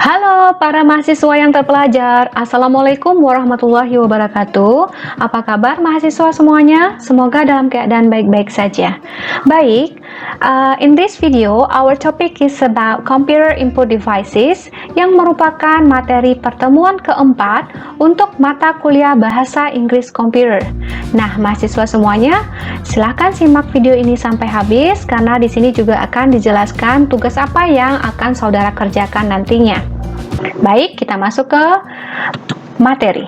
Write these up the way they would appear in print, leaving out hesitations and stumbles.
Halo para mahasiswa yang terpelajar, Assalamualaikum warahmatullahi wabarakatuh. Apa kabar mahasiswa semuanya? Semoga dalam keadaan baik-baik saja. Baik, in this video, our topic is about computer input devices yang merupakan materi pertemuan keempat untuk mata kuliah bahasa Inggris komputer. Nah, mahasiswa semuanya, silahkan simak video ini sampai habis karena di sini juga akan dijelaskan tugas apa yang akan saudara kerjakan nantinya. Baik, kita masuk ke materi.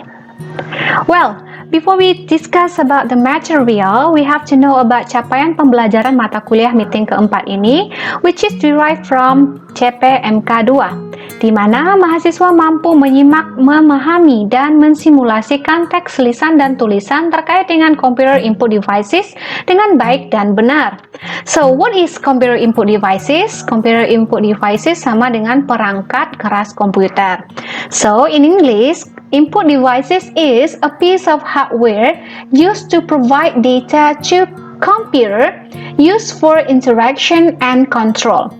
Well, before we discuss about the material, we have to know about capaian pembelajaran mata kuliah meeting keempat ini, which is derived from CPMK 2. Di mana mahasiswa mampu menyimak, memahami, dan mensimulasikan teks lisan dan tulisan terkait dengan computer input devices dengan baik dan benar. So, what is computer input devices? Computer input devices sama dengan perangkat keras komputer. So, in English, input devices is a piece of hardware used to provide data to computer used for interaction and control.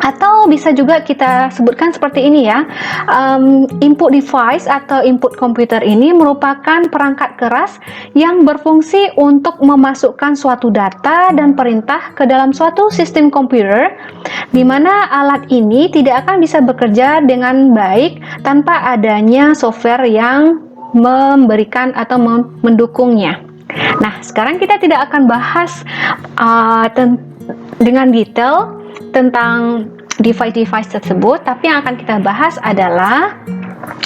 Atau bisa juga kita sebutkan seperti ini ya, input device atau input komputer ini merupakan perangkat keras yang berfungsi untuk memasukkan suatu data dan perintah ke dalam suatu sistem komputer, di mana alat ini tidak akan bisa bekerja dengan baik tanpa adanya software yang memberikan atau mendukungnya. Nah, sekarang kita tidak akan bahas dengan detail tentang device-device tersebut, tapi yang akan kita bahas adalah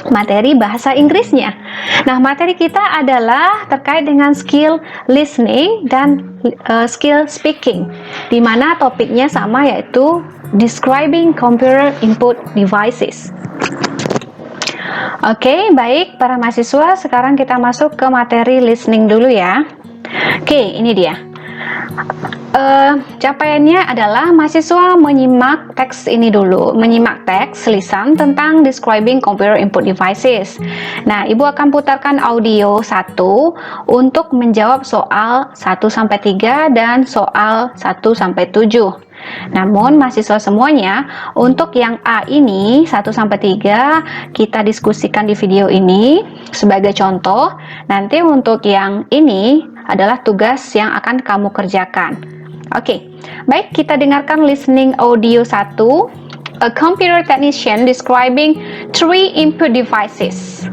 materi bahasa Inggrisnya. Nah, materi kita adalah terkait dengan skill listening dan skill speaking, di mana topiknya sama, yaitu describing computer input devices. Oke, baik para mahasiswa, sekarang kita masuk ke materi listening dulu ya. Oke, ini dia. Capaiannya adalah mahasiswa menyimak teks ini dulu, menyimak teks lisan tentang describing computer input devices. Nah, Ibu akan putarkan audio 1 untuk menjawab soal 1-3 dan soal 1-7. Namun mahasiswa semuanya, untuk yang A ini 1-3 kita diskusikan di video ini sebagai contoh. Nanti untuk yang ini adalah tugas yang akan kamu kerjakan. Oke, baik, kita dengarkan listening audio 1. A computer technician describing 3 input devices.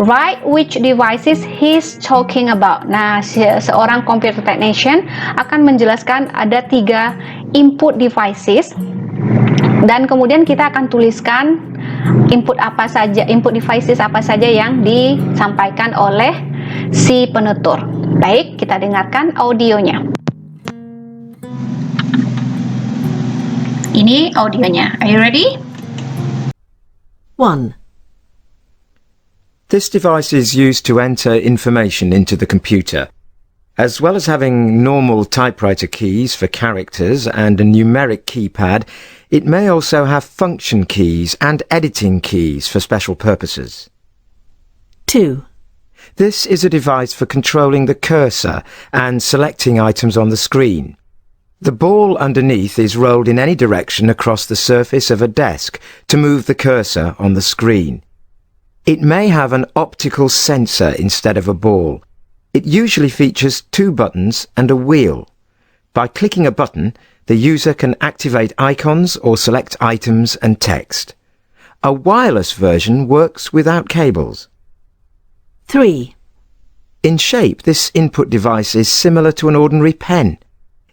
Write which devices he's talking about. Nah, seorang computer technician akan menjelaskan ada 3 input devices, dan kemudian kita akan tuliskan input devices apa saja yang disampaikan oleh si penutur. Baik, kita dengarkan audionya. Ini audionya. Are you ready? 1. This device is used to enter information into the computer. As well as having normal typewriter keys for characters and a numeric keypad, it may also have function keys and editing keys for special purposes. 2. This is a device for controlling the cursor and selecting items on the screen. The ball underneath is rolled in any direction across the surface of a desk to move the cursor on the screen. It may have an optical sensor instead of a ball. It usually features 2 buttons and a wheel. By clicking a button, the user can activate icons or select items and text. A wireless version works without cables. 3. In shape, this input device is similar to an ordinary pen.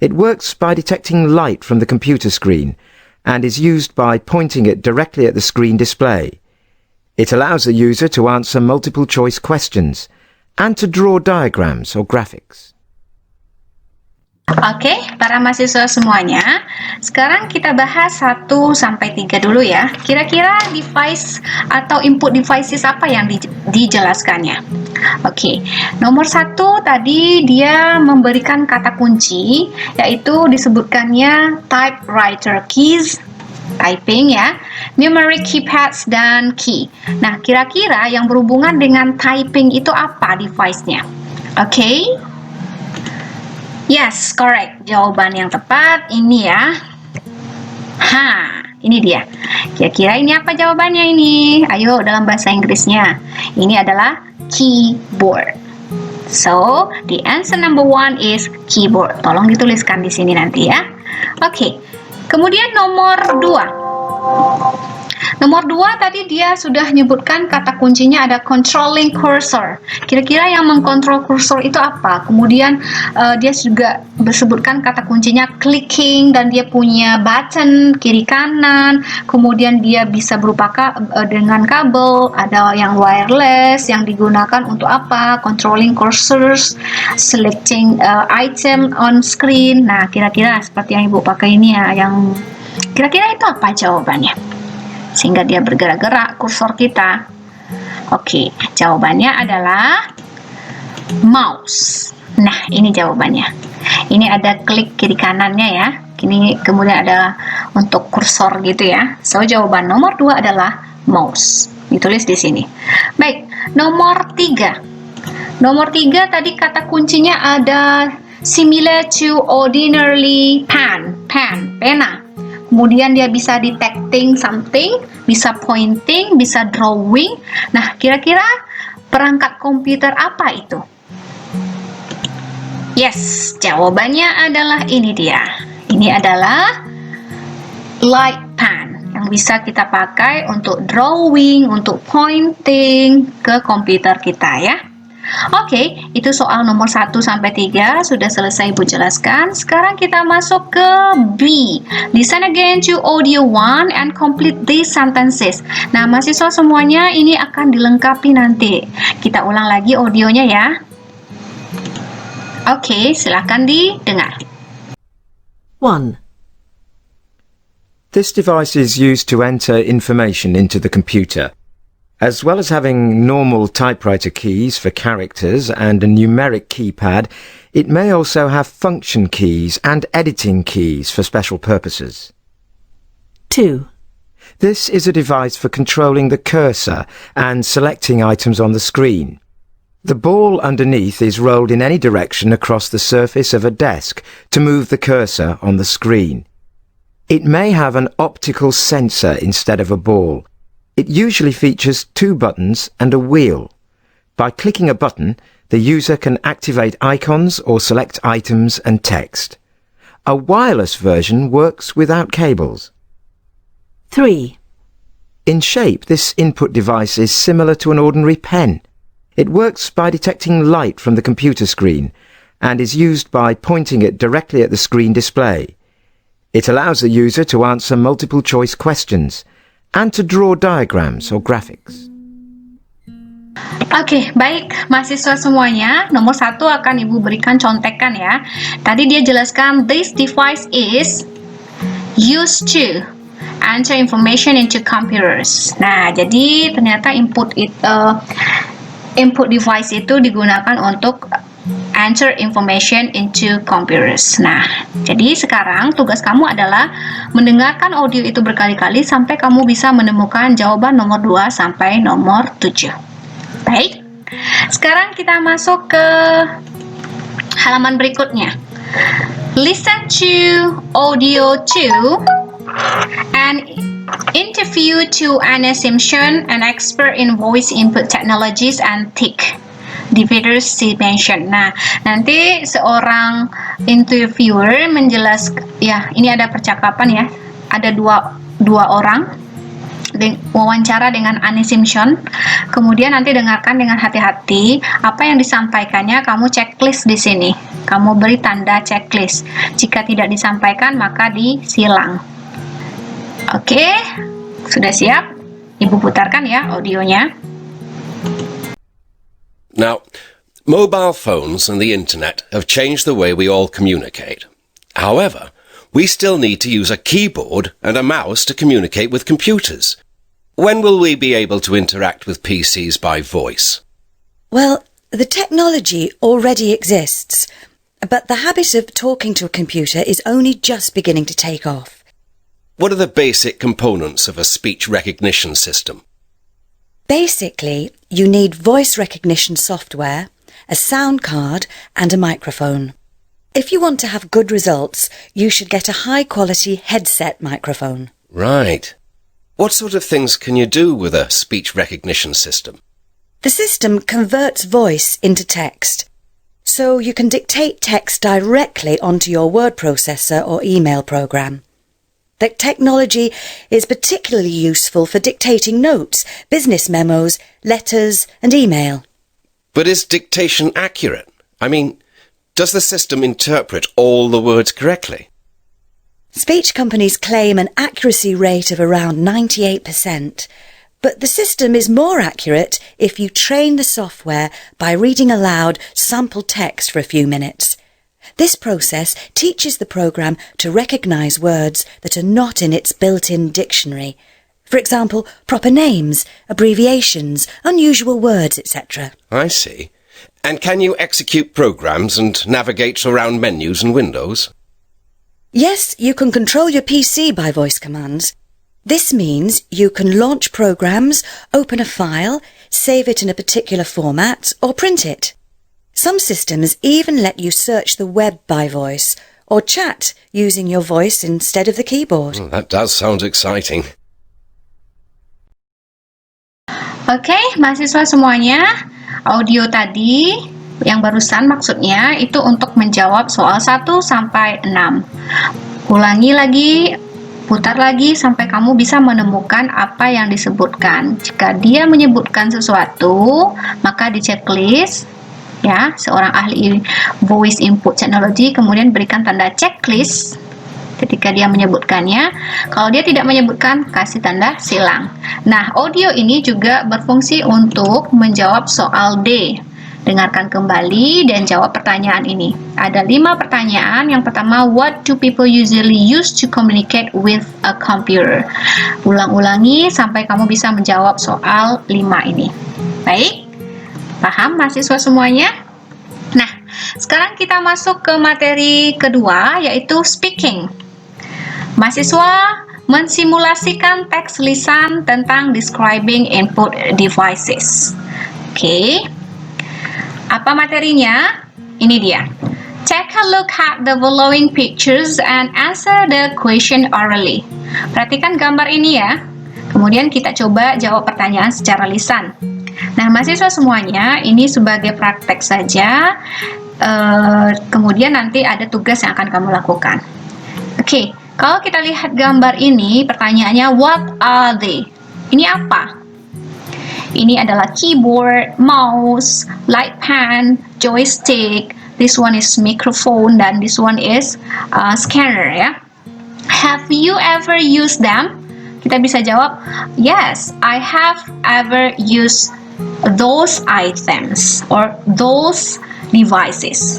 It works by detecting light from the computer screen and is used by pointing it directly at the screen display. It allows the user to answer multiple choice questions and to draw diagrams or graphics. Oke, para mahasiswa semuanya, sekarang kita bahas 1-3 dulu ya. Kira-kira device atau input devices apa yang dijelaskannya? Oke, nomor 1 tadi dia memberikan kata kunci, yaitu disebutkannya typewriter keys, typing ya, numeric keypads, dan key. Nah, kira-kira yang berhubungan dengan typing itu apa device-nya? Oke. Yes, correct. Jawaban yang tepat ini ya. Ini dia. Kira-kira ini apa jawabannya ini? Ayo dalam bahasa Inggrisnya. Ini adalah keyboard. So, the answer number 1 is keyboard. Tolong dituliskan di sini nanti ya. Oke. Kemudian nomor 2. Nomor 2 tadi dia sudah menyebutkan kata kuncinya ada controlling cursor. Kira-kira yang mengkontrol kursor itu apa? Kemudian dia juga disebutkan kata kuncinya clicking dan dia punya button kiri kanan. Kemudian dia bisa berupa dengan kabel, ada yang wireless yang digunakan untuk apa? Controlling cursors, selecting item on screen. Nah, kira-kira seperti yang Ibu pakai ini ya, yang kira-kira itu apa jawabannya? Sehingga dia bergerak-gerak kursor kita. Oke, jawabannya adalah mouse. Nah, ini jawabannya. Ini ada klik kiri kanannya ya. Ini kemudian ada untuk kursor gitu ya. So, jawaban nomor 2 adalah mouse. Ditulis di sini. Baik, nomor 3. Nomor 3 tadi kata kuncinya ada similar to ordinary pen, pena. Kemudian dia bisa detecting something, bisa pointing, bisa drawing. Nah, kira-kira perangkat komputer apa itu? Yes, jawabannya adalah ini dia. Ini adalah light pen yang bisa kita pakai untuk drawing, untuk pointing ke komputer kita ya. Oke, itu soal nomor 1 sampai 3 sudah selesai Ibu jelaskan. Sekarang kita masuk ke B. Listen again to audio 1 and complete these sentences. Nah, mahasiswa semuanya ini akan dilengkapi nanti. Kita ulang lagi audionya ya. Oke, silakan didengar. 1. This device is used to enter information into the computer. As well as having normal typewriter keys for characters and a numeric keypad, it may also have function keys and editing keys for special purposes. 2. This is a device for controlling the cursor and selecting items on the screen. The ball underneath is rolled in any direction across the surface of a desk to move the cursor on the screen. It may have an optical sensor instead of a ball. It usually features 2 buttons and a wheel. By clicking a button, the user can activate icons or select items and text. A wireless version works without cables. 3. In shape, this input device is similar to an ordinary pen. It works by detecting light from the computer screen and is used by pointing it directly at the screen display. It allows the user to answer multiple choice questions and to draw diagrams or graphics. Oke, baik mahasiswa semuanya. Nomor 1 akan Ibu berikan contekan ya. Tadi dia jelaskan this device is used to enter information into computers. Nah, jadi ternyata input device itu digunakan untuk enter information into computers. Nah, jadi sekarang tugas kamu adalah mendengarkan audio itu berkali-kali sampai kamu bisa menemukan jawaban nomor 2 sampai nomor 7. Baik, sekarang kita masuk ke halaman berikutnya. Listen to audio 2 and interview to Anna Simpson, an expert in voice input technologies and TIC. Debaters dimension. Nah, nanti seorang interviewer menjelaskan, ya ini ada percakapan ya, ada dua orang wawancara dengan Annie Simpson. Kemudian nanti dengarkan dengan hati-hati apa yang disampaikannya. Kamu checklist di sini. Kamu beri tanda checklist. Jika tidak disampaikan maka disilang. Oke, sudah siap? Ibu putarkan ya audionya. Now, mobile phones and the internet have changed the way we all communicate. However, we still need to use a keyboard and a mouse to communicate with computers. When will we be able to interact with PCs by voice? Well, the technology already exists, but the habit of talking to a computer is only just beginning to take off. What are the basic components of a speech recognition system? Basically, you need voice recognition software, a sound card, and a microphone. If you want to have good results, you should get a high-quality headset microphone. Right. What sort of things can you do with a speech recognition system? The system converts voice into text, so you can dictate text directly onto your word processor or email program. The technology is particularly useful for dictating notes, business memos, letters and email. But is dictation accurate? I mean, does the system interpret all the words correctly? Speech companies claim an accuracy rate of around 98%, but the system is more accurate if you train the software by reading aloud sample text for a few minutes. This process teaches the program to recognise words that are not in its built-in dictionary. For example, proper names, abbreviations, unusual words, etc. I see. And can you execute programs and navigate around menus and windows? Yes, you can control your PC by voice commands. This means you can launch programs, open a file, save it in a particular format, or print it. Some systems even let you search the web by voice, or chat using your voice instead of the keyboard. That does sound exciting. Oke, mahasiswa semuanya, audio tadi yang barusan maksudnya itu untuk menjawab soal 1 sampai 6. Ulangi lagi, putar lagi sampai kamu bisa menemukan apa yang disebutkan. Jika dia menyebutkan sesuatu, maka di checklist, ya, seorang ahli voice input technology kemudian berikan tanda checklist ketika dia menyebutkannya. Kalau dia tidak menyebutkan, kasih tanda silang. Nah, audio ini juga berfungsi untuk menjawab soal D. Dengarkan kembali dan jawab pertanyaan ini. Ada 5 pertanyaan. Yang pertama, what do people usually use to communicate with a computer? Ulang-ulangi sampai kamu bisa menjawab soal 5 ini. Baik? Paham mahasiswa semuanya? Nah, sekarang kita masuk ke materi kedua, yaitu speaking. Mahasiswa mensimulasikan teks lisan tentang describing input devices. Oke. Apa materinya? Ini dia. Take a look at the following pictures and answer the question orally. Perhatikan gambar ini ya. Kemudian kita coba jawab pertanyaan secara lisan. Nah, mahasiswa semuanya, ini sebagai praktek saja. Kemudian nanti ada tugas yang akan kamu lakukan. Oke, kalau kita lihat gambar ini, pertanyaannya what are they? Ini apa? Ini adalah keyboard, mouse, light pen, joystick. This one is microphone dan this one is scanner ya. Have you ever used them? Kita bisa jawab, yes, I have ever used those items or those devices.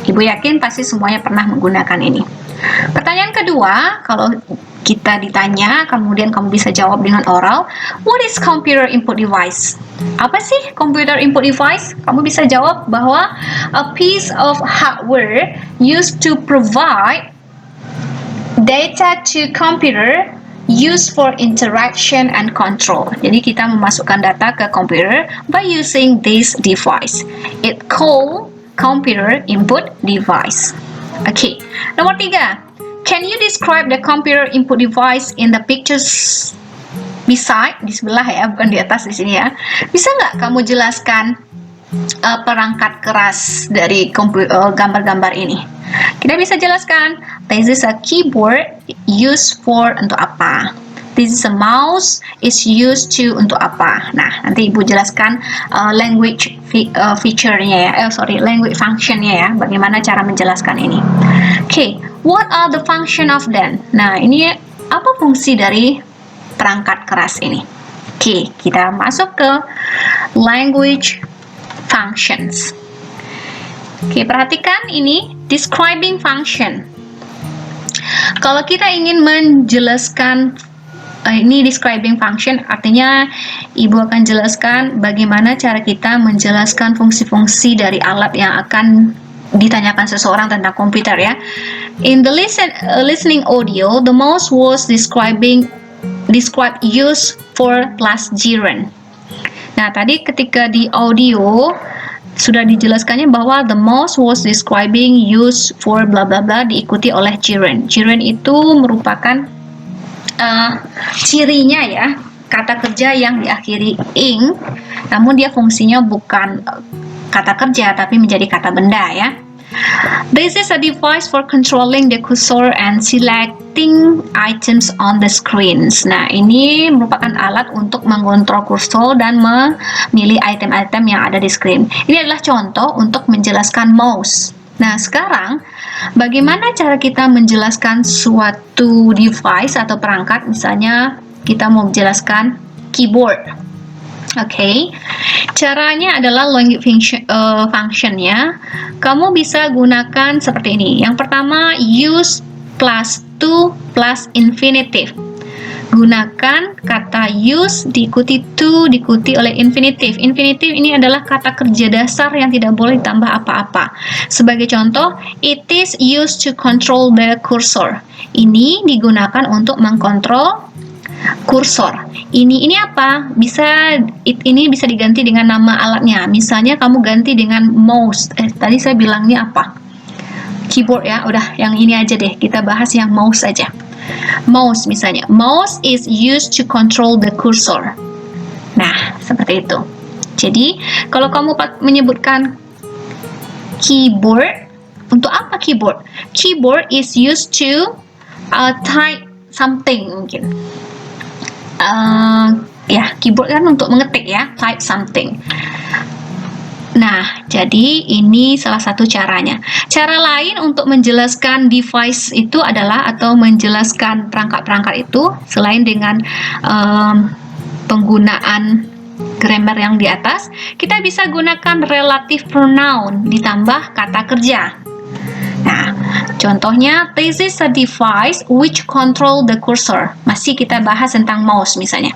Ibu yakin pasti semuanya pernah menggunakan ini. Pertanyaan kedua, kalau kita ditanya, kemudian kamu bisa jawab dengan oral, what is computer input device? Apa sih computer input device? Kamu bisa jawab bahwa a piece of hardware used to provide data to computer used for interaction and control. Jadi kita memasukkan data ke komputer by using this device. It called computer input device. Oke, nomor 3. Can you describe the computer input device in the pictures beside? Di sebelah ya, bukan di atas di sini ya. Bisa nggak kamu jelaskan perangkat keras dari gambar-gambar ini? Kita bisa jelaskan, this is a keyboard used for untuk apa? This is a mouse is used to untuk apa? Nah, nanti Ibu jelaskan language feature-nya ya, language function-nya ya, bagaimana cara menjelaskan ini. Oke, what are the function of them? Nah, ini apa fungsi dari perangkat keras ini? Oke, kita masuk ke language functions. Oke, perhatikan ini describing function. Kalau kita ingin menjelaskan ini describing function, artinya Ibu akan jelaskan bagaimana cara kita menjelaskan fungsi-fungsi dari alat yang akan ditanyakan seseorang tentang komputer ya. In the listening audio, the mouse was described use for plus gerund. Nah, tadi ketika di audio sudah dijelaskannya bahwa the mouse was describing use for bla bla bla diikuti oleh gerund. Gerund itu merupakan cirinya ya, kata kerja yang diakhiri ing, namun dia fungsinya bukan kata kerja tapi menjadi kata benda ya. This is a device for controlling the cursor and selecting items on the screens. Nah, ini merupakan alat untuk mengontrol kursor dan memilih item-item yang ada di screen. Ini adalah contoh untuk menjelaskan mouse. Nah, sekarang bagaimana cara kita menjelaskan suatu device atau perangkat? Misalnya kita mau menjelaskan keyboard. Oke, caranya adalah language function-nya. Kamu bisa gunakan seperti ini. Yang pertama, use plus to plus infinitive. Gunakan kata use diikuti to diikuti oleh infinitive. Infinitive ini adalah kata kerja dasar yang tidak boleh ditambah apa-apa. Sebagai contoh, it is used to control the cursor. Ini digunakan untuk mengkontrol kursor. Ini apa? Ini bisa diganti dengan nama alatnya. Misalnya kamu ganti dengan mouse. Tadi saya bilangnya apa? Keyboard ya. Udah, yang ini aja deh. Kita bahas yang mouse aja. Mouse misalnya. Mouse is used to control the cursor. Nah, seperti itu. Jadi, kalau kamu menyebutkan keyboard, untuk apa keyboard? Keyboard is used to type something mungkin. Ya, keyboard kan untuk mengetik ya, type something. Nah, jadi ini salah satu caranya. Cara lain untuk menjelaskan device itu adalah, atau menjelaskan perangkat-perangkat itu, selain dengan penggunaan grammar yang di atas, kita bisa gunakan relative pronoun ditambah kata kerja. Nah, contohnya, this is a device which control the cursor. Masih kita bahas tentang mouse misalnya.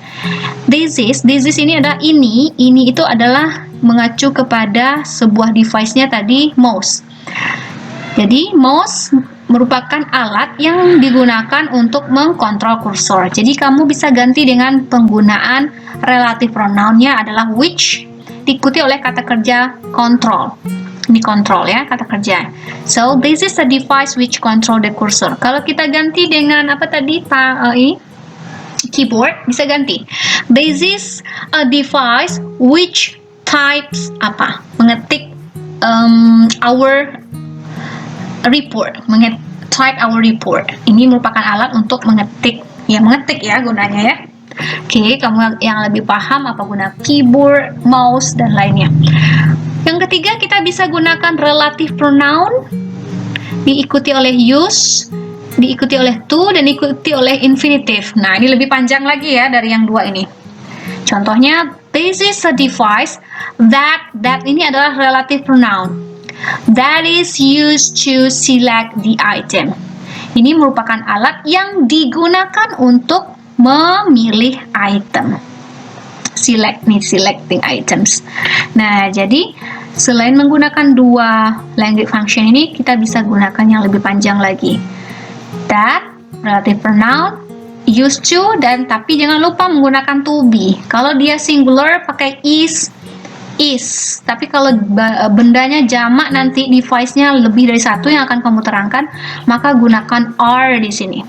This is ini adalah ini itu adalah mengacu kepada sebuah device-nya tadi, mouse. Jadi, mouse merupakan alat yang digunakan untuk mengkontrol kursor. Jadi, kamu bisa ganti dengan penggunaan relative pronoun-nya adalah which, diikuti oleh kata kerja control. Ini control ya, kata kerja. So, this is a device which control the cursor. Kalau kita ganti dengan apa tadi, keyboard, bisa ganti. This is a device which types apa? Mengetik our report, type our report. Ini merupakan alat untuk mengetik ya gunanya ya. Oke, kamu yang lebih paham apa guna keyboard, mouse dan lainnya. Yang ketiga, kita bisa gunakan relative pronoun diikuti oleh use, diikuti oleh to, dan diikuti oleh infinitive. Nah, ini lebih panjang lagi ya dari yang dua ini. Contohnya, this is a device that ini adalah relative pronoun that is used to select the item. Ini merupakan alat yang digunakan untuk memilih item. Selecting items. Nah, jadi selain menggunakan dua language function ini, kita bisa gunakan yang lebih panjang lagi. That, relative pronoun, used to, dan tapi jangan lupa menggunakan to be. Kalau dia singular pakai is. Tapi kalau bendanya jamak, nanti device-nya lebih dari satu yang akan kamu terangkan, maka gunakan are di sini.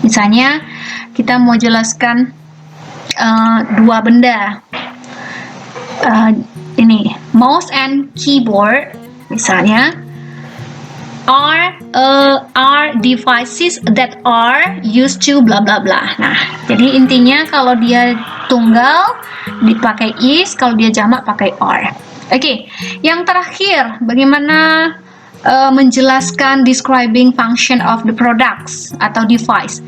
Misalnya kita mau jelaskan dua benda. Ini mouse and keyboard misalnya are devices that are used to bla bla bla. Nah, jadi intinya kalau dia tunggal dipakai is, kalau dia jamak pakai are. Oke, yang terakhir, bagaimana menjelaskan describing function of the products atau device?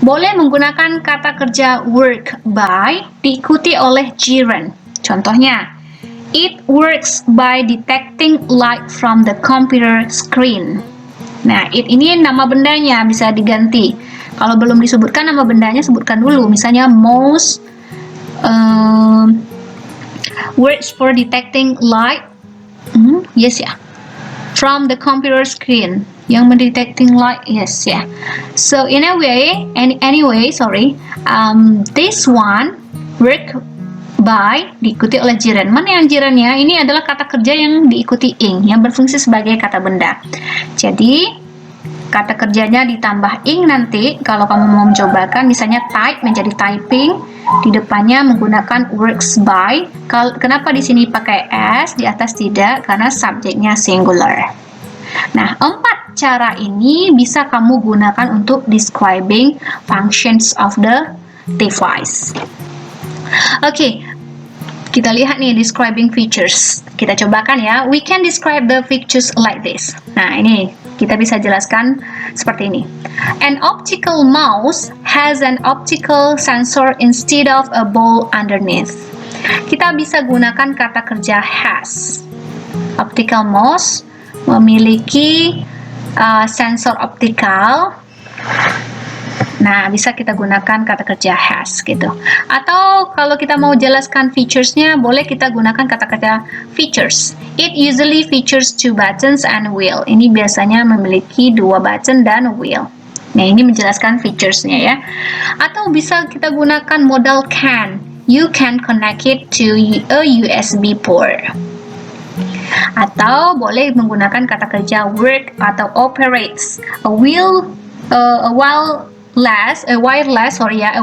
Boleh menggunakan kata kerja work by diikuti oleh gerund. Contohnya, it works by detecting light from the computer screen. Nah, it ini nama bendanya, bisa diganti. Kalau belum disebutkan nama bendanya, sebutkan dulu. Misalnya, mouse works for detecting light. Yes ya. From the computer screen. Yang mendetecting light, yes ya. So in a way, this one work by diikuti oleh gerund. Mana yang gerundnya? Ini adalah kata kerja yang diikuti ing, yang berfungsi sebagai kata benda. Jadi kata kerjanya ditambah ing nanti kalau kamu mau mencobakan, misalnya type menjadi typing, di depannya menggunakan works by. Kenapa di sini pakai s, di atas tidak? Karena subjeknya singular. Nah, 4 cara ini bisa kamu gunakan untuk describing functions of the device. Oke, kita lihat nih describing features. Kita cobakan ya. We can describe the features like this. Nah, ini kita bisa jelaskan seperti ini. An optical mouse has an optical sensor instead of a ball underneath. Kita bisa gunakan kata kerja has. Optical mouse memiliki sensor optikal. Nah, bisa kita gunakan kata kerja has gitu. Atau kalau kita mau jelaskan features-nya, boleh kita gunakan kata kerja features. It usually features 2 buttons and wheel. Ini biasanya memiliki 2 button dan wheel. Nah, ini menjelaskan features-nya ya. Atau bisa kita gunakan modal can. You can connect it to a USB port. Atau boleh menggunakan kata kerja work atau operates. A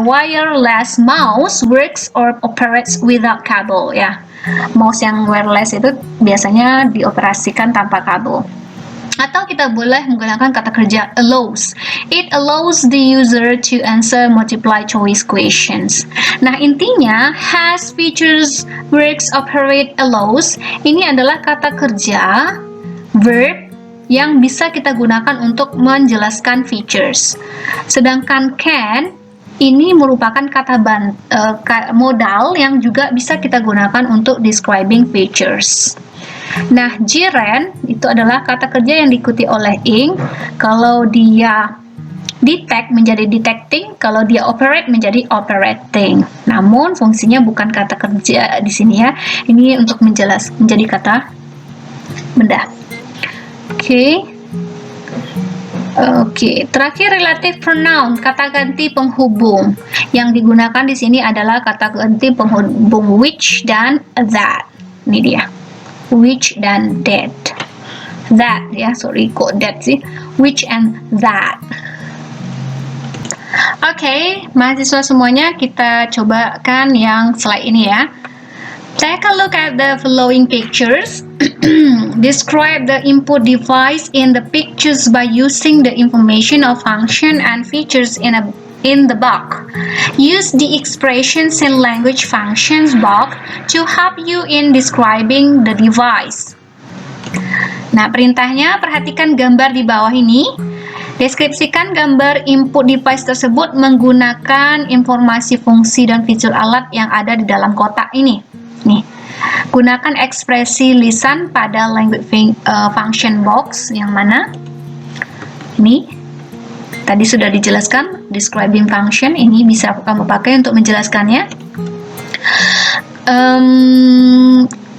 wireless mouse works or operates without cable ya. Mouse yang wireless itu biasanya dioperasikan tanpa kabel. Atau kita boleh menggunakan kata kerja allows. It allows the user to answer multiple choice questions. Nah, intinya has, features, works, operate, allows ini adalah kata kerja verb yang bisa kita gunakan untuk menjelaskan features. Sedangkan can ini merupakan kata modal yang juga bisa kita gunakan untuk describing features. Nah, gerund itu adalah kata kerja yang diikuti oleh ing. Kalau dia detect menjadi detecting, kalau dia operate menjadi operating. Namun fungsinya bukan kata kerja di sini ya. Ini untuk menjadi kata benda. Oke, terakhir relative pronoun, kata ganti penghubung. Yang digunakan di sini adalah kata ganti penghubung which dan that. Ini dia. Which dan that. That ya, sorry kok that sih. Which and that. Oke, mahasiswa semuanya, kita cobakan yang slide ini ya. Take a look at the following pictures. Describe the input device in the pictures by using the information of function and features in the box. Use the expressions in language functions box to help you in describing the device. Nah, perintahnya perhatikan gambar di bawah ini. Deskripsikan gambar input device tersebut menggunakan informasi fungsi dan fitur alat yang ada di dalam kotak ini. Nih, gunakan ekspresi lisan pada language function box yang mana? Ini tadi sudah dijelaskan, describing function ini bisa kamu pakai untuk menjelaskannya.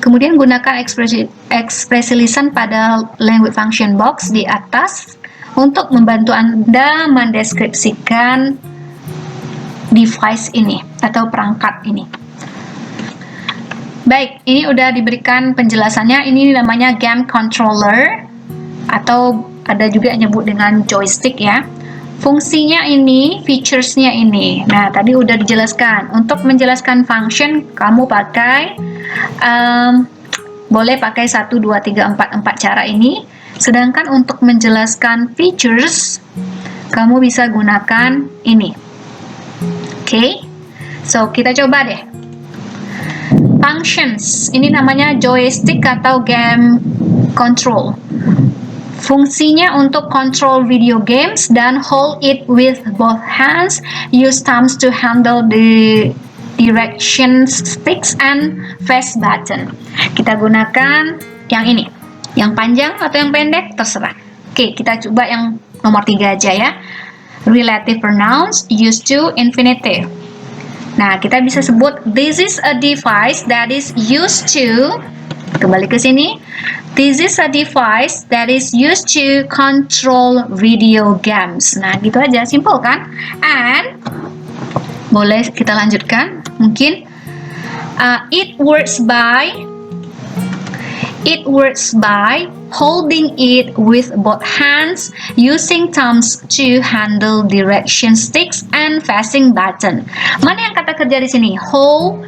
Kemudian gunakan ekspresi lisan pada language function box di atas untuk membantu Anda mendeskripsikan device ini atau perangkat ini. Baik, ini udah diberikan penjelasannya. Ini namanya game controller atau ada juga yang nyebut dengan joystick ya. Fungsinya ini, features-nya ini. Nah, tadi udah dijelaskan. Untuk menjelaskan function, kamu pakai boleh pakai 1, 2, 3, 4 cara ini. Sedangkan untuk menjelaskan features, kamu bisa gunakan ini. Oke, so kita coba deh. Functions, ini namanya joystick atau game control. Fungsinya untuk control video games dan hold it with both hands. Use thumbs to handle the direction sticks and face button. Kita gunakan yang ini. Yang panjang atau yang pendek terserah. Oke, kita coba yang nomor 3 aja ya. Relative pronouns used to infinitive. Nah, kita bisa sebut this is a device that is used to, kembali ke sini, this is a device that is used to control video games. Nah, gitu aja, simple kan? And boleh kita lanjutkan, mungkin it works by It works by holding it with both hands, using thumbs to handle direction sticks and facing button. Mana yang kata kerja di sini? Hold,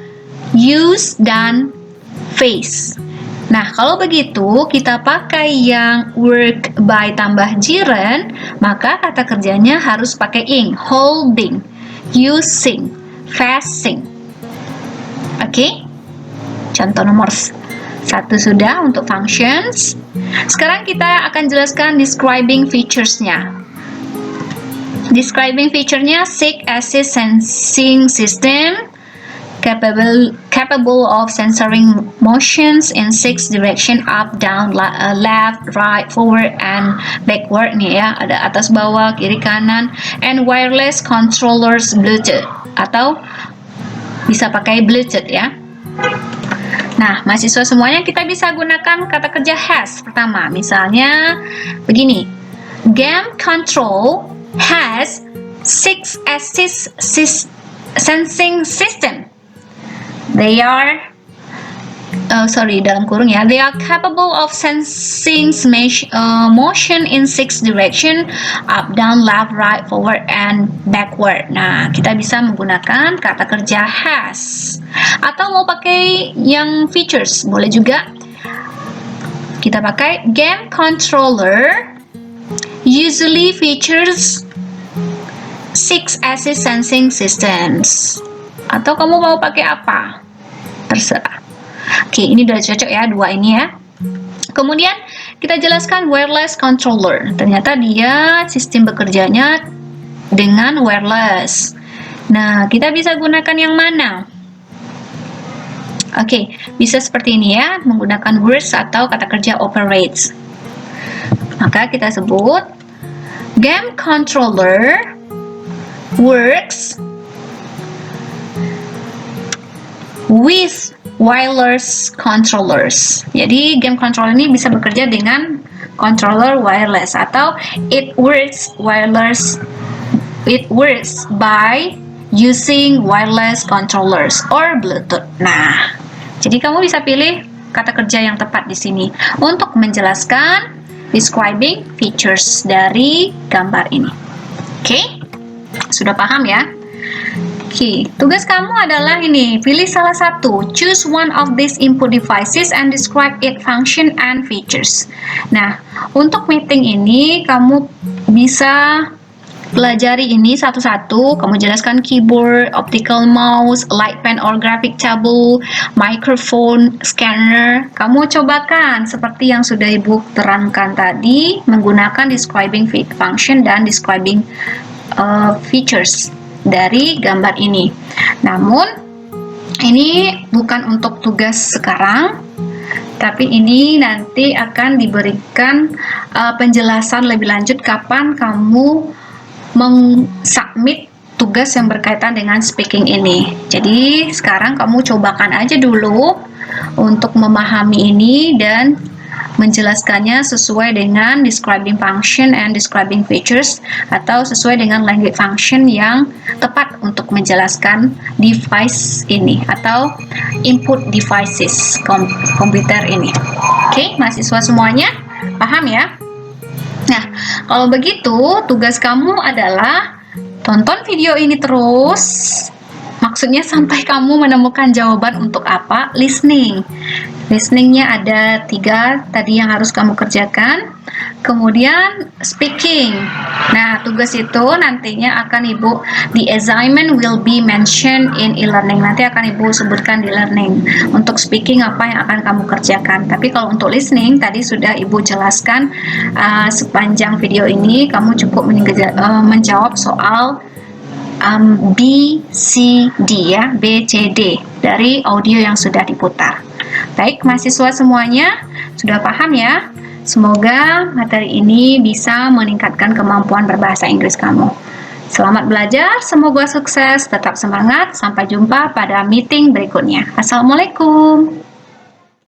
use, dan face. Nah, kalau begitu kita pakai yang work by tambah jiran, maka kata kerjanya harus pakai ing. Holding, using, facing. Oke? Contoh nomor 1 sudah untuk functions. Sekarang kita akan jelaskan describing features-nya. Describing feature-nya Sick Assist Sensing System, capable of censoring motions in 6 direction, up, down, left, right, forward, and backward. Nih ya, ada atas, bawah, kiri, kanan. And wireless controllers Bluetooth, atau bisa pakai Bluetooth ya. Nah, mahasiswa semuanya kita bisa gunakan kata kerja has pertama. Misalnya begini. Game control has 6 assist sensing system. They are dalam kurung ya. They are capable of sensing motion in 6 direction, up, down, left, right, forward, and backward. Nah, kita bisa menggunakan kata kerja has. Atau mau pakai yang features, boleh juga. Kita pakai game controller usually features 6 assist sensing systems. Atau kamu mau pakai apa? Terserah. Oke, ini udah cocok ya, 2 ini ya. Kemudian kita jelaskan wireless controller. Ternyata dia sistem bekerjanya dengan wireless. Nah, kita bisa gunakan yang mana? Oke, bisa seperti ini ya, menggunakan words atau kata kerja operates. Maka kita sebut game controller works with wireless controllers. Jadi game controller ini bisa bekerja dengan controller wireless, atau it works by using wireless controllers or Bluetooth. Nah, jadi kamu bisa pilih kata kerja yang tepat di sini untuk menjelaskan describing features dari gambar ini. Oke? Sudah paham ya? Oke, tugas kamu adalah ini, pilih salah satu, choose one of these input devices and describe its function and features. Nah, untuk meeting ini kamu bisa pelajari ini satu-satu, kamu jelaskan keyboard, optical mouse, light pen or graphic table, microphone, scanner. Kamu cobakan seperti yang sudah Ibu terangkan tadi, menggunakan describing function dan describing features dari gambar ini. Namun ini bukan untuk tugas sekarang, tapi ini nanti akan diberikan penjelasan lebih lanjut kapan kamu mengsubmit tugas yang berkaitan dengan speaking ini. Jadi sekarang kamu cobakan aja dulu untuk memahami ini dan menjelaskannya sesuai dengan describing function and describing features, atau sesuai dengan language function yang tepat untuk menjelaskan device ini atau input devices komputer ini. Oke, mahasiswa semuanya paham ya? Nah, kalau begitu tugas kamu adalah tonton video ini terus. Maksudnya sampai kamu menemukan jawaban untuk apa? Listening. Listeningnya ada 3 tadi yang harus kamu kerjakan. Kemudian speaking. Nah, tugas itu nantinya akan Ibu, the assignment will be mentioned in e-learning. Nanti akan Ibu sebutkan di learning. Untuk speaking apa yang akan kamu kerjakan. Tapi kalau untuk listening tadi sudah Ibu jelaskan sepanjang video ini. Kamu cukup menjawab soal B, C, D ya, B, C, D dari audio yang sudah diputar. Baik, mahasiswa semuanya sudah paham ya? Semoga materi ini bisa meningkatkan kemampuan berbahasa Inggris kamu. Selamat belajar, semoga sukses, tetap semangat, sampai jumpa pada meeting berikutnya. Assalamualaikum.